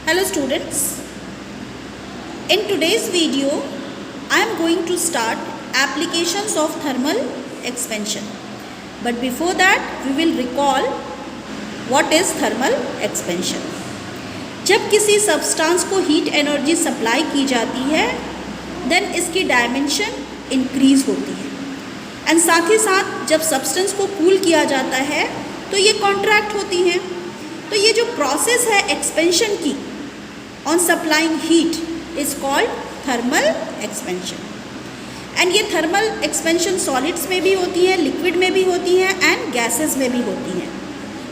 Hello students, in today's video I am going to start applications of thermal expansion. But before that we will recall what is thermal expansion. जब किसी substance को heat energy supply की जाती है then इसकी dimension increase होती है and साथ ही साथ जब सब्सटेंस को कूल किया जाता है तो ये कॉन्ट्रैक्ट होती हैं. तो ये जो प्रोसेस है एक्सपेंशन की on supplying heat is called thermal expansion. And ये थर्मल एक्सपेंशन सॉलिड्स में भी होती है, लिक्विड में भी होती है एंड गैसेस में भी होती है.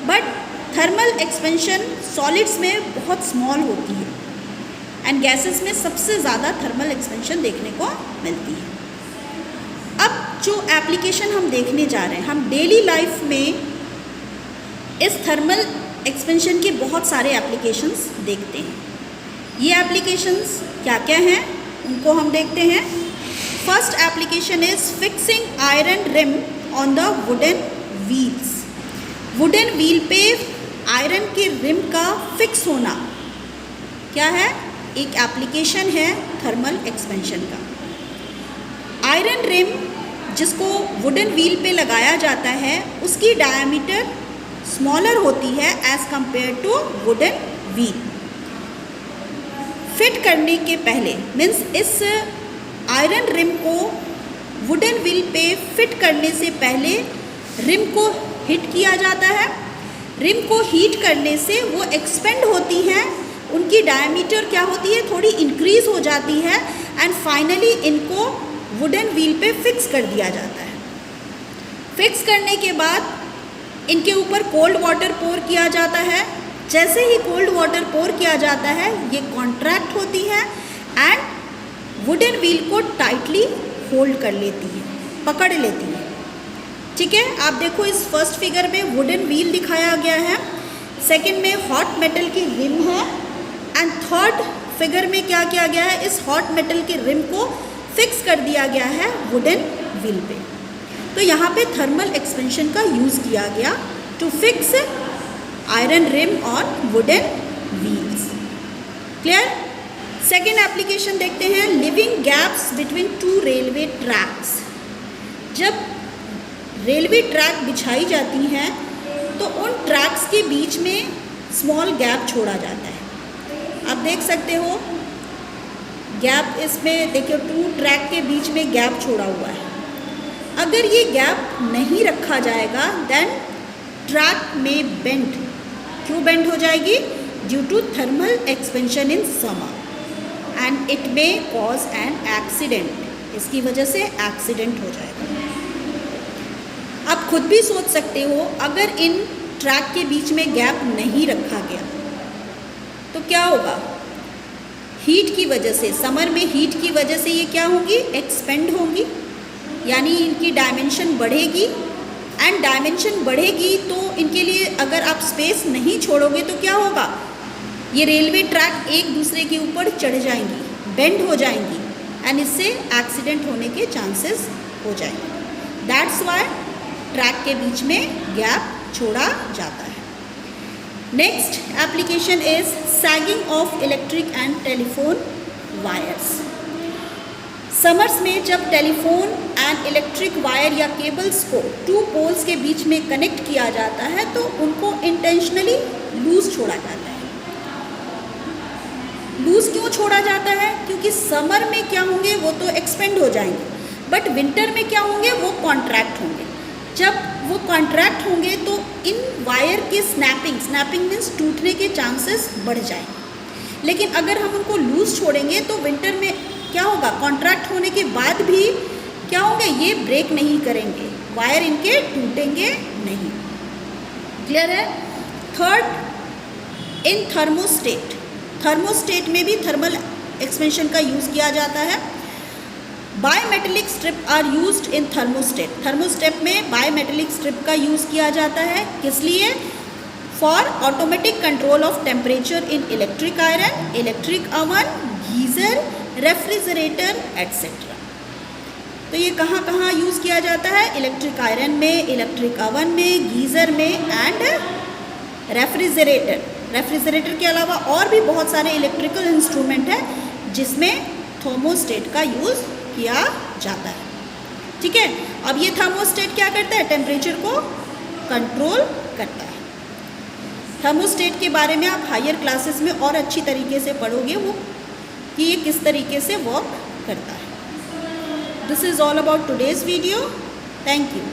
बट थर्मल एक्सपेंशन सॉलिड्स में बहुत स्मॉल होती है एंड गैसेस में सबसे ज़्यादा थर्मल एक्सपेंशन देखने को मिलती है. अब जो एप्लीकेशन हम देखने जा रहे हैं, हम डेली लाइफ में इस थर्मल एक्सपेंशन के बहुत सारे एप्लीकेशंस देखते हैं. ये एप्लीकेशंस क्या क्या हैं उनको हम देखते हैं. First application is fixing iron rim on the wooden wheels. Wooden wheel पे आयरन के रिम का फिक्स होना क्या है, एक एप्लीकेशन है थर्मल एक्सपेंशन का. आयरन रिम जिसको वुडन व्हील पे लगाया जाता है उसकी डायमीटर स्मॉलर होती है as compare to wooden wheel. Fit करने के पहले मीन्स इस आयरन रिम को वुडन व्हील पे फिट करने से पहले रिम को हीट किया जाता है. रिम को हीट करने से वो एक्सपेंड होती हैं, उनकी डायमीटर क्या होती है, थोड़ी इंक्रीज़ हो जाती है एंड फाइनली इनको वुडन व्हील पे फिक्स कर दिया जाता है. फिक्स करने के बाद इनके ऊपर कोल्ड वाटर पोर किया जाता है. जैसे ही कोल्ड वाटर पोर किया जाता है ये कॉन्ट्रैक्ट होती है एंड वुडन व्हील को टाइटली होल्ड कर लेती है, पकड़ लेती है. ठीक है, आप देखो इस फर्स्ट फिगर में वुडन व्हील दिखाया गया है, सेकंड में हॉट मेटल की रिम है एंड थर्ड फिगर में क्या किया गया है, इस हॉट मेटल के रिम को फिक्स कर दिया गया है वुडन व्हील पे. तो यहाँ पे थर्मल एक्सपेंशन का यूज़ किया गया to fix iron rim on wooden wheels. Clear. Second application देखते हैं, leaving gaps between two railway tracks. जब रेलवे ट्रैक बिछाई जाती हैं तो उन ट्रैक्स के बीच में स्मॉल गैप छोड़ा जाता है. आप देख सकते हो गैप, इसमें देखिए टू ट्रैक के बीच में गैप छोड़ा हुआ है. अगर ये गैप नहीं रखा जाएगा देन ट्रैक में बेंड. क्यों बेंड हो जाएगी? Due to thermal expansion in summer and it may cause an accident. इसकी वजह से एक्सीडेंट हो जाएगा. आप खुद भी सोच सकते हो अगर इन ट्रैक के बीच में गैप नहीं रखा गया तो क्या होगा. हीट की वजह से, समर में हीट की वजह से ये क्या होंगी, एक्सपेंड होंगी, यानी इनकी डायमेंशन बढ़ेगी एंड डायमेंशन बढ़ेगी तो इनके लिए अगर आप स्पेस नहीं छोड़ोगे तो क्या होगा, ये रेलवे ट्रैक एक दूसरे के ऊपर चढ़ जाएंगी, बेंड हो जाएंगी एंड इससे एक्सीडेंट होने के चांसेस हो जाएंगे. दैट्स वाई ट्रैक के बीच में गैप छोड़ा जाता है. Next application is sagging of electric and telephone wires. Summers में जब टेलीफोन एंड इलेक्ट्रिक वायर या केबल्स को टू पोल्स के बीच में कनेक्ट किया जाता है तो उनको इंटेंशनली लूज छोड़ा जाता है. लूज क्यों छोड़ा जाता है? क्योंकि समर में क्या होंगे, वो तो एक्सपेंड हो जाएंगे, बट विंटर में क्या होंगे, वो कॉन्ट्रैक्ट होंगे. जब वो कॉन्ट्रैक्ट होंगे तो इन वायर के स्नैपिंग मीन्स टूटने के चांसेस बढ़ जाएंगे. लेकिन अगर हम उनको लूज छोड़ेंगे तो विंटर में क्या होगा, कॉन्ट्रैक्ट होने के बाद भी क्या होंगे, ये ब्रेक नहीं करेंगे, वायर इनके टूटेंगे नहीं. क्लियर है. थर्ड, इन थर्मोस्टेट. थर्मोस्टेट में भी थर्मल एक्सपेंशन का यूज़ किया जाता है. Bimetallic strip are used in thermostat. Thermostat में बायमेटेलिक स्ट्रिप का यूज़ किया जाता है. किस लिए? For automatic control of temperature in electric iron, electric oven, geyser, refrigerator etcetera. तो ये कहाँ कहाँ यूज़ किया जाता है? इलेक्ट्रिक आयरन में, इलेक्ट्रिक ओवन में, गीज़र में एंड रेफ्रिजरेटर. रेफ्रिजरेटर के अलावा और भी बहुत सारे इलेक्ट्रिकल इंस्ट्रूमेंट हैं जिसमें थर्मोस्टेट का यूज़ किया जाता है। ठीक है, अब ये थर्मोस्टेट क्या करता है? टेम्परेचर को कंट्रोल करता है। थर्मोस्टेट के बारे में आप हायर क्लासेस में और अच्छी तरीके से पढ़ोगे वो कि ये किस तरीके से वर्क करता है। This is all about today's video. Thank you.